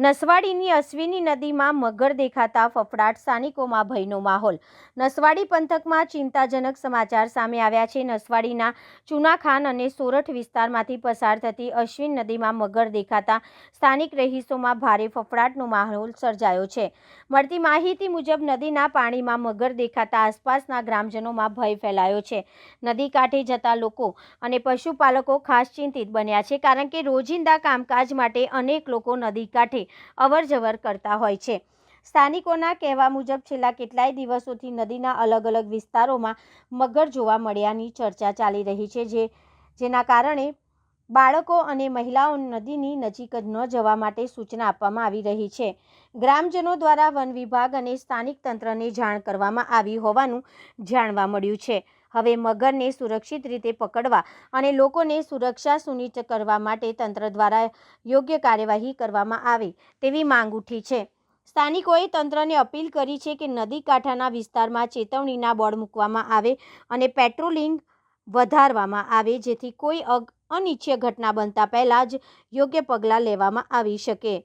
નસવાડીની અશ્વિની નદીમાં મગર દેખાતા ફફડાટ, સ્થાનિકોમાં ભયનો માહોલ। નસવાડી પંથકમાં ચિંતાજનક સમાચાર સામે આવ્યા છે। નસવાડીના ચુનાખાન અને સોરઠ વિસ્તારમાંથી પસાર થતી અશ્વિન નદીમાં મગર દેખાતા સ્થાનિક રહીશોમાં ભારે ફફડાટનો માહોલ સર્જાયો છે। મળતી માહિતી મુજબ નદીના પાણીમાં મગર દેખાતા આસપાસના ગ્રામજનોમાં ભય ફેલાયો છે। નદી કાંઠે જતા લોકો અને પશુપાલકો ખાસ ચિંતિત બન્યા છે, કારણ કે રોજિંદા કામકાજ માટે અનેક લોકો નદી કાંઠે અવરજવર કરતા હોય છે। સ્થાનિકોના કહેવા મુજબ છેલ્લા કેટલાય દિવસોથી નદીના અલગ અલગ વિસ્તારોમાં મગર જોવા મળ્યાની ચર્ચા ચાલી રહી છે, જેના કારણે બાળકો અને મહિલાઓ નદીની નજીક ન જવા માટે સૂચના આપવામાં આવી રહી છે। ગ્રામજનો દ્વારા વન વિભાગ અને સ્થાનિક તંત્રને જાણ કરવામાં આવી હોવાનું જાણવા મળ્યું છે। હવે મગરને સુરક્ષિત રીતે પકડવા અને લોકોને સુરક્ષા સુનિશ્ચિત કરવા માટે તંત્ર દ્વારા યોગ્ય કાર્યવાહી કરવામાં આવે તેવી માંગ ઉઠી છે। સ્થાનિકોએ તંત્રને અપીલ કરી છે કે નદી કાંઠાના વિસ્તારમાં ચેતવણીના બોર્ડ મૂકવામાં આવે અને પેટ્રોલિંગ વધારવામાં આવે, જેથી કોઈ અનિચ્છનીય ઘટના બનતા પહેલા જ યોગ્ય પગલાં લેવામાં આવી શકે।